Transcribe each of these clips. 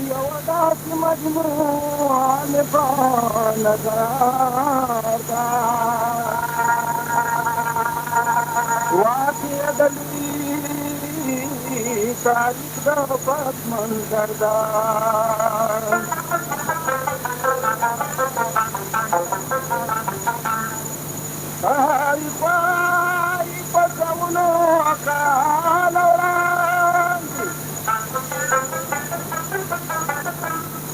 يوداك مجموعة لبان غرادا وفي دلي تاريخ ضبط منظر دار تاريخ واي بسونو أكال ورانجي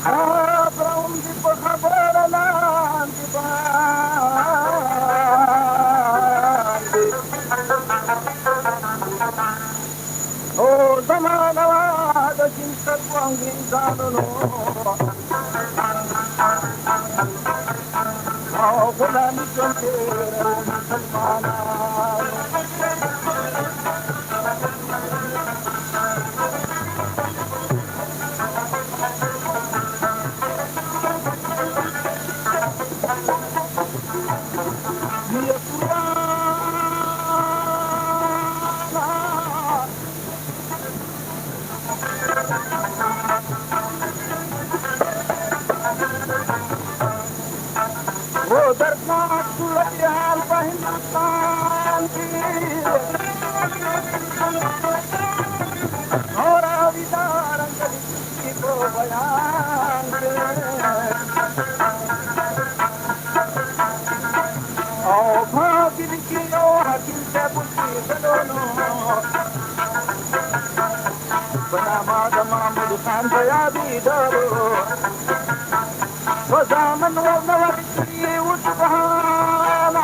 خبرهم بخبر لانجي باندي او زمان وعد جنسك وانجزانو او غلام جنتير مسلمانا ودرناك ليال بهندستان کی اور آویدار انگلی کی کو بیان او بھاگل کی او حکیم سے بلکی دلونو بنا ماد محمود خان بیابی دارو وزامن ورنورکی وسبحانا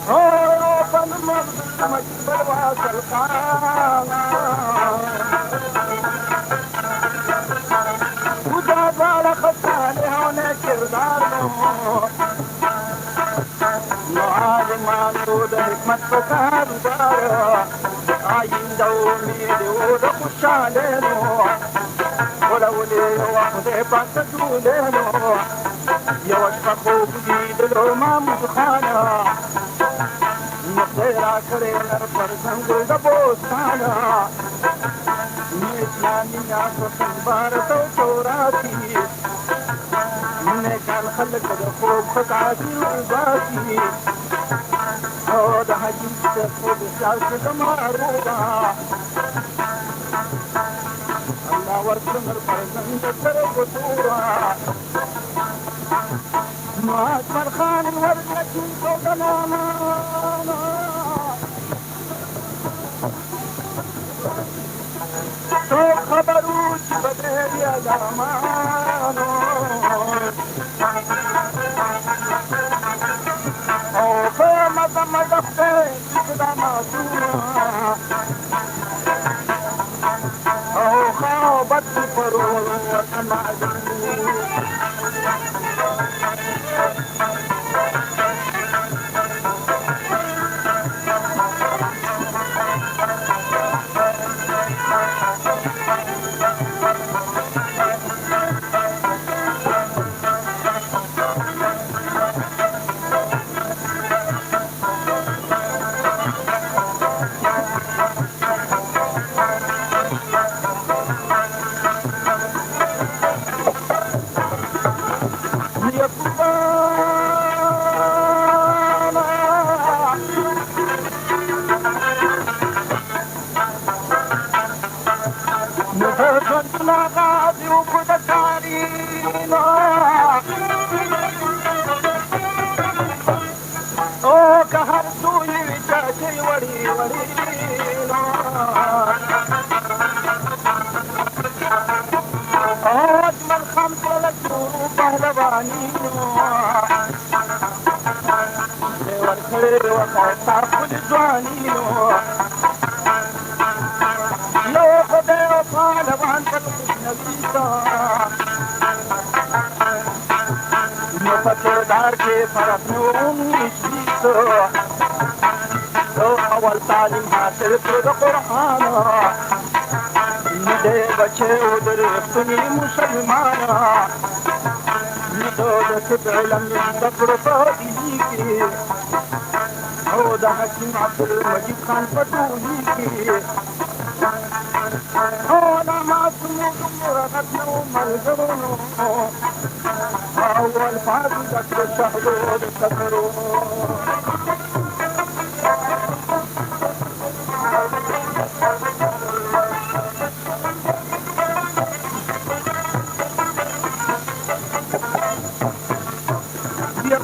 اوپن مغزل مجبر واصل خانا خدا بارا خطانے ہونے کرداروں معالم آسود حکمت پکار دارا آئندہ امید اور خوشالینو ولولي وحدي بانتدولينو يوشفى خوب جيدلو ما مدخانا مقدرا كرينا فرزنگل دبوستانا اسلامي ناس وصنبارتو شوراتي من كان خلق خوب خطعاتي وباتي او ده حجم تفوض الساسة معروضة الله ورسم الفرزند تربطورا ما أكبر خان الوردة فوق الأمانة سوق خبروش بدر يا زمانو أو فما ثم دفتين كده معصومة أو خابت فرول وسمعت غازي وكذا تارينا او كهر سوي جاجي وري ورينا اجمل خمس لجروب پهلوانينا ورخير وقتا خود جوانينا لو خدي پهلوان نبيتا نفتدار کے فرق نوم نشیتو تو اول تعلیم حاصل کرد قرآنا ندے بچے ادھر افتنی مسلمانا ندو دکت علم دکر فادی کی او دا حکیم عبدالمجید خان پتولی کی أنا معصوم مرغتنا ومرجعون أول فاضي الشهر تكرون يا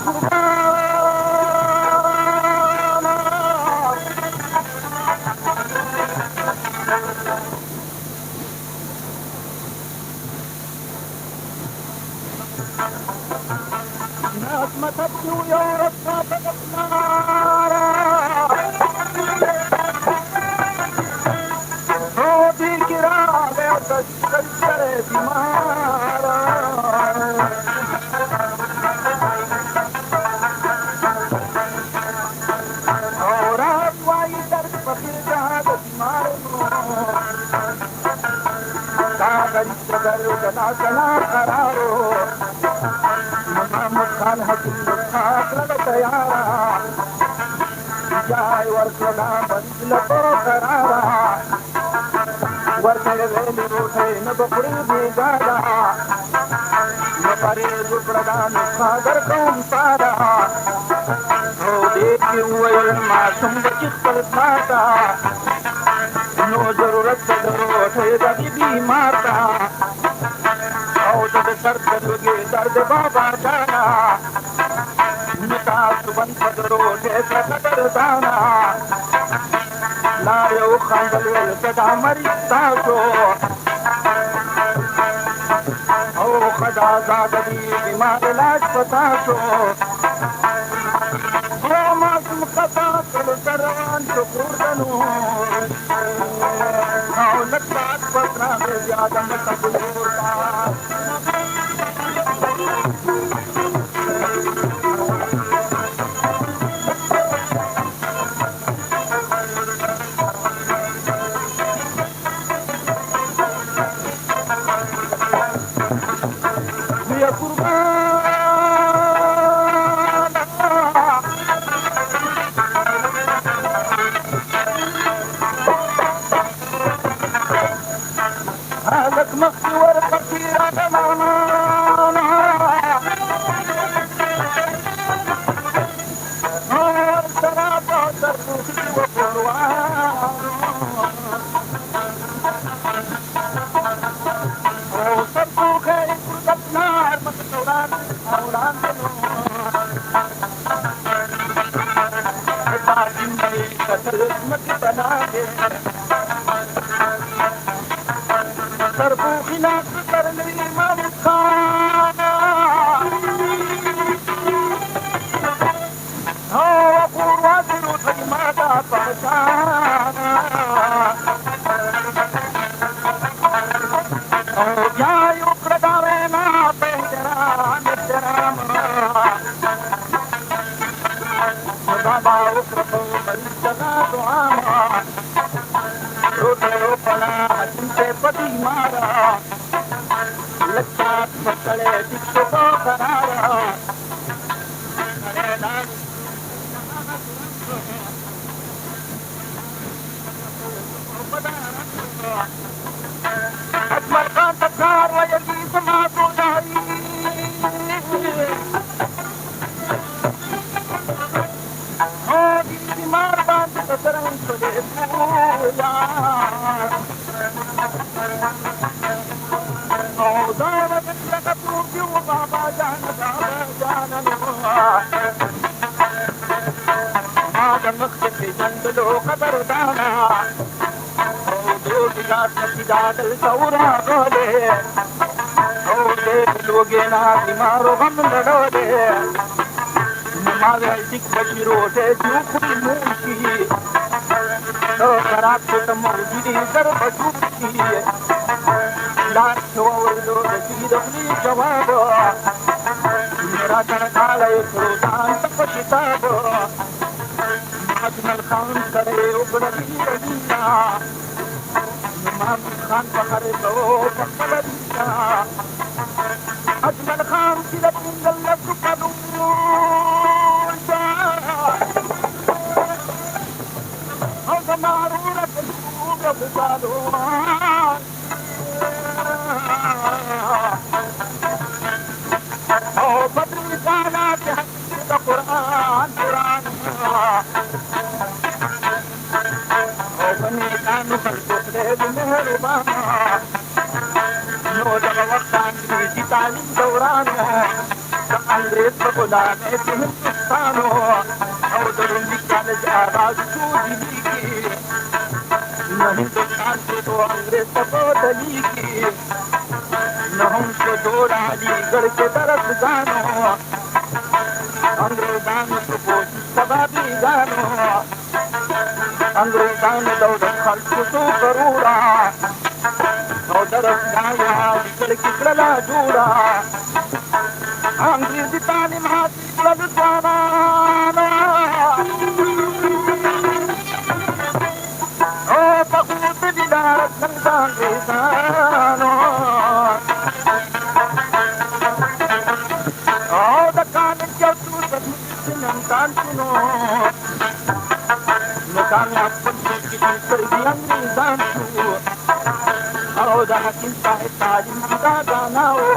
ناس ما تبكوا يا رب صادقنا صوتي كرام يا تشكر دمارا और वाई दर फकीर जहां दीमार कागरी सदर जना जना करारो محمد خان حکیم خاطر تیارا جای ورکنا بندل تو قرارا ورکل ویلی روٹے نبخری بیگادا نپری زبردان خاطر قوم سارا او دیکھی ہوئے معصوم بچت پلساتا نو ضرورت روٹے دبی بیمارتا او د درد لګي درد بابا جانا نتا سبن پدرو دې قدر دانا لا یو خندل کدا مری تاسو او خدا زاد دې بیمار علاج پتاسو او ما کوم قطا کړ روان شکر دنو او لکات پترا دې یادم تکور لك مخي ورقتي أمانا سرابة تربوخي وقروان وصربوخي فرقت نار مكتوران أولان بعدين بيكتر اسمك بنادي تربوخي ناس ترمي ملكانا هو قرواتي وطي ماذا فرشانا جاي يقرد علينا بهجران الجراما بابا أقرب مريضنا دعاما روٹو پلا جنتے پتی مارا لچات پکڑے جسو کو قرارا اجمل خان تکار ویلی سماتو داری بیمار باند تسرن سلے پویا او دارت لگتو کیوں بابا جان آدم مخصفی جندلو قدر دانا او دو بگات نتیجادل سورا گولے او دیکھ لوگینا بیمارو غم لڑو دے نماز ایسک بشی روٹے جو خوی موشی تو خراب چھتا موجودی در بجوشی لاک چھوڑو رسی دخلی جواب میرا جنکال ایک روزان تک شتاب اجمل خان کرے اگڑی رجینا محمد خان پکڑے تو پکڑ دینا اجمل خان کی رجن گلت کروں अंग्रेज बुला हिंदुस्तानो दिल्ली की न हिंदुस्तान से तो अंग्रेज को दली की न हमको जोड़ा अलीगढ़ के तरफ जानो अंग्रेजान को सबाबी जानो अंग्रेजान दौड़ खर्च तो करूरा दरस गाया अलीगढ़ की गला जोड़ा अंग्रेजी तालीम हासिल जाना ओ बहुत दीदार अंग्रेजानो ओ दकान क्या तू नमकान सुनो नकान आपको की कर दिया अंग्रेजान तू ओ दहकिन साहिब तालीम का गाना हो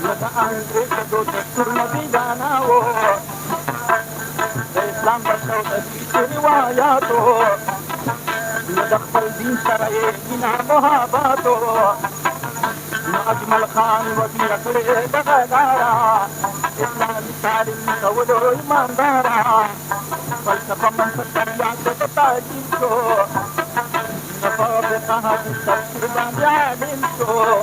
अंग्रेज जो दस्तूर नबी जाना हो इस्लाम बचाओ रिवायात हो दखल दीन सराय बिना मोहब्बत हो अजमल खान वजीर करे बगारा इस्लामी तालीम कवलो ईमानदारा फलसफा मनफरिया से तालीम को नफा कहा तफसीर जालिम को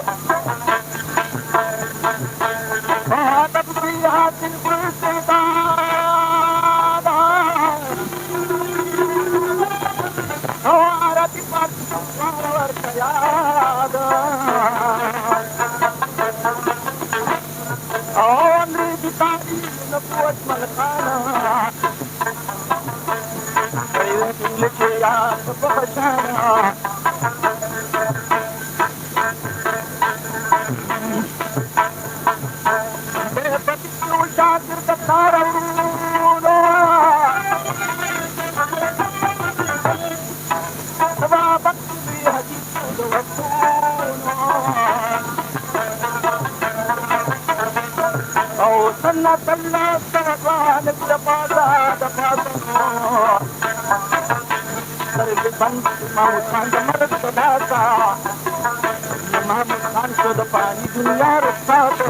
पानी दुनिया रखा तो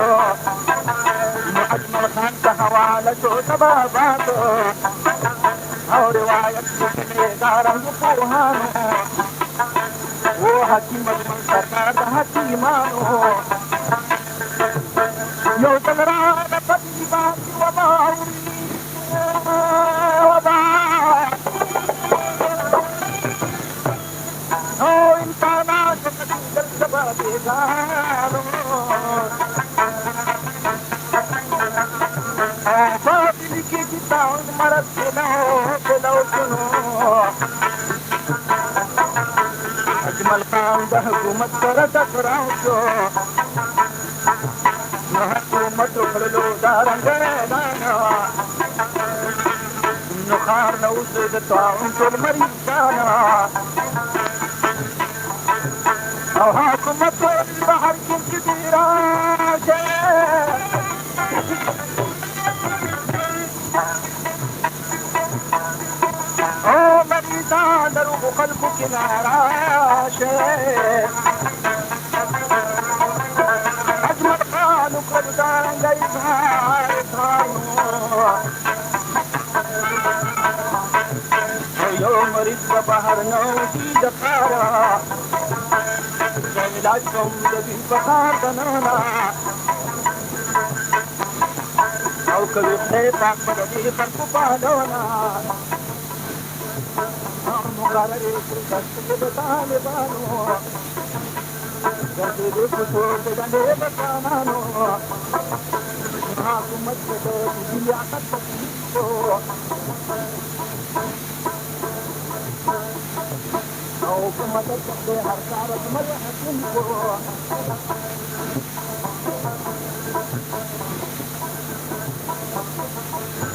अजमल खान का हवाला जो तबाबात और रिवायत वो हकीम अजमल सरकार का हकीमानो यो तगरा पति बात अजमल खान हुकूमत कर टकराओ जो हुकूमत उखड़ लो दारंग नुखार न उसे तो मरी जाना हुकूमत बाहर की तेरा قلب كنارا أجمل خانو قدان جيسار يوم رزق بحر نوتي دقارا جميلاتكم لبي بخار دنانا أو كبير خيطاك بدأتي فرق بادونا مغارري كل طالبانو دردي بفوت دني بكانانو معاكم مسجد دي عقدتكو او كما تتقي حركارك مرحكمكو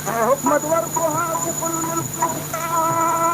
حكمت ورقها في كل القطاع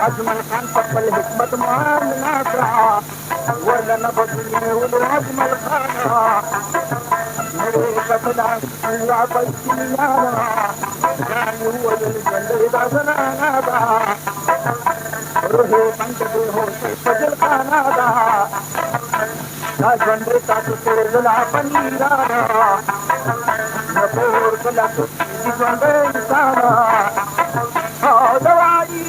अजमल खान पपल हिकमत मान नासा वरन बदले उलो अजमल खाना मेरे कतला पूरा बच्चियाना जानी वजल जंदे दासना नादा रोहे पंच दे हो फजल खाना दा ना जंदे का तो जला पनीरा नपोर कला तो जंदे इंसाना दवाई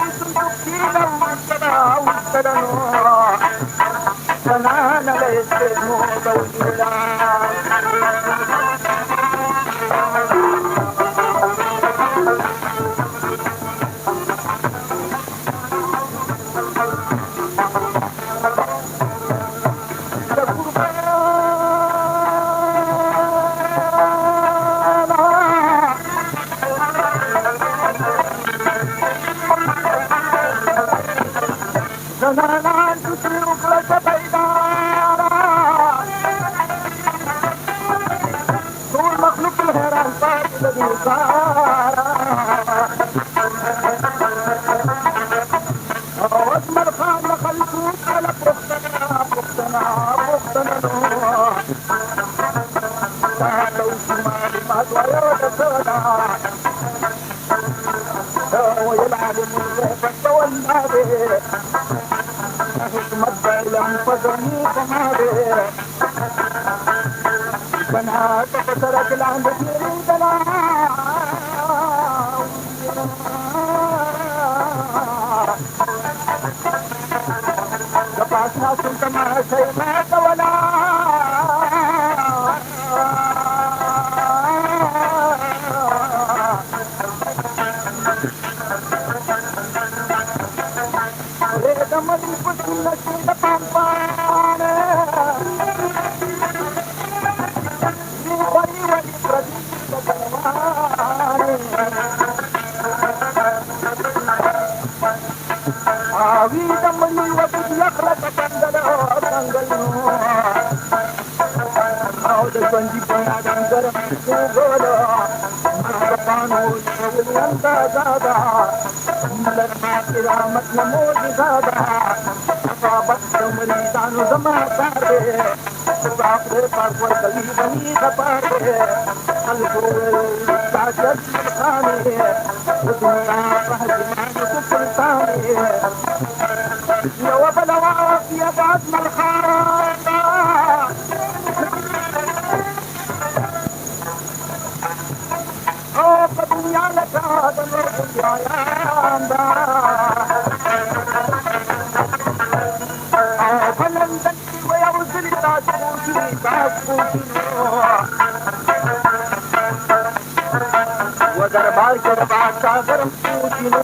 दरबार के सागर पूछनो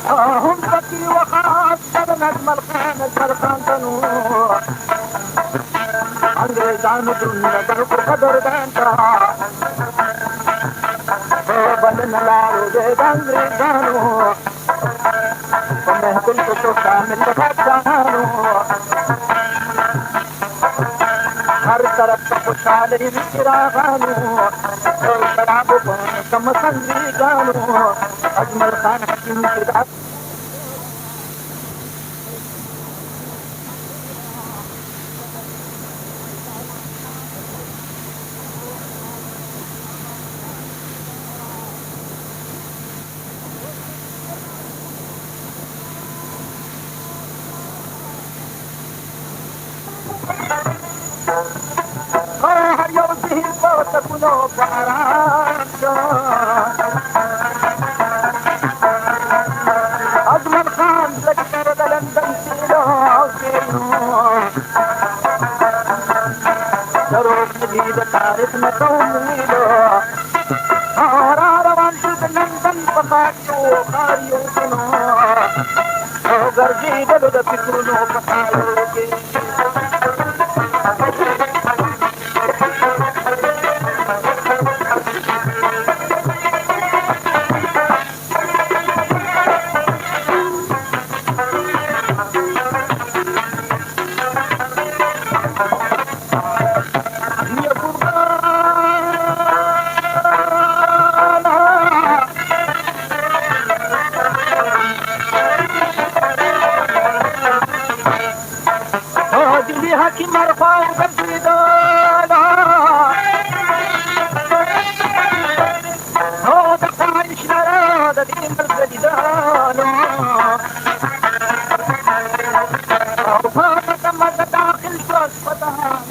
هم بكي وخاف نجم الخان الفرقان تنو अंग्रेजान नगर को कदर बैंता बन लाओ दे अंग्रेजानो महफिल को तो शामिल बचानो हर तरफ खुशहाली विरागानो शराब कम संगी गानो अजमल खान हकीम की अजमल खान लश्कर लंदन دروغ جديد تعرفنا قوميدو هارا وانت نندن بخاريو خاريو كنو غرجي دلو دا فكرنو بخاريو كي حكيم مرفوع بالبداية هو تقطعش نراد دي مرزدانو وفاق ما تداخل جوز فتانا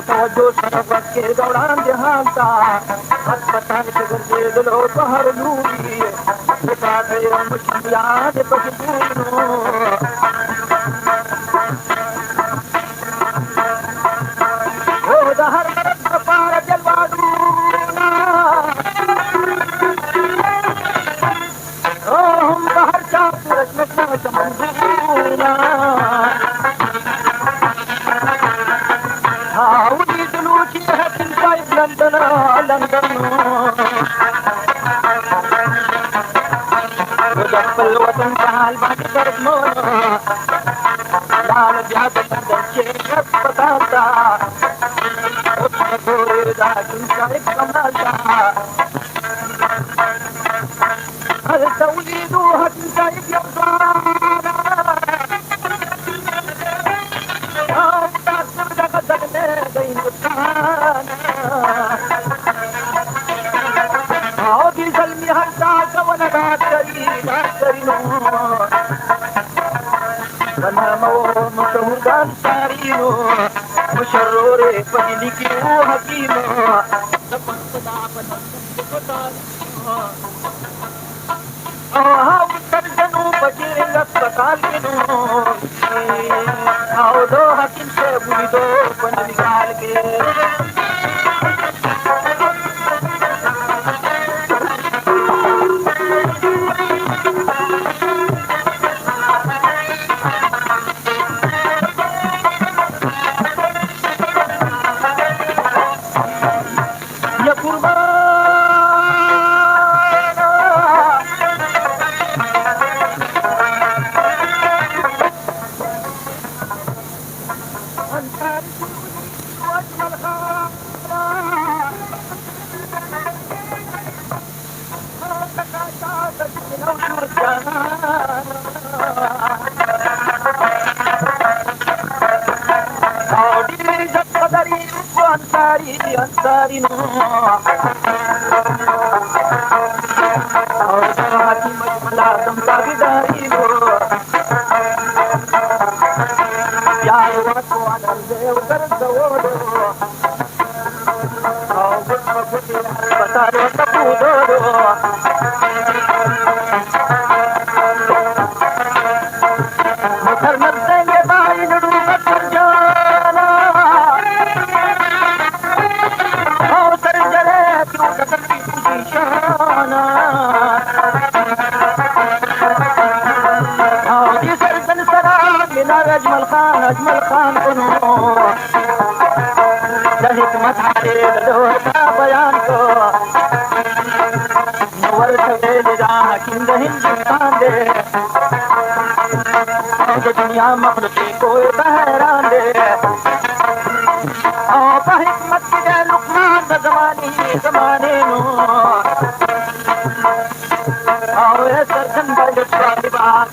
توجه شرفت के दौरान जहां था अस्पताल के गर्जे दिलो बाहर लूरी बेटा तेरा मुश्किलात पछूनो ओ दहर पार जलवा दूना ओ हम बाहर चाप रश्मत में समझूना हाउली दुलूची है किंसाइब लंदन लंदन जब्बल वतन काल बात कर मोना लाल जात लंदन शेख बताता गोरे दा किंसाइब कमाता हर तौलीदू किंसाइब यब्बाना مشروري فجلك وحكيما ترجنوا بجيرين अस्पताल के नो आओ दो हकीम से बुरी दो बन निकाल के अंसारी नो और हाथी मजमला दमका बिदारी नो यार वाको आनंद उतर दवो और बता दो तपू दो मुखर मत देंगे बाई नडू कर जाना अजमल खान सुनो हिकमत का बयान को हिंदुस्तान दे दुनिया मखलूकी को बहरान दे हिकमत के लुकमान जमाने सरजन बात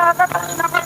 डॉक्टर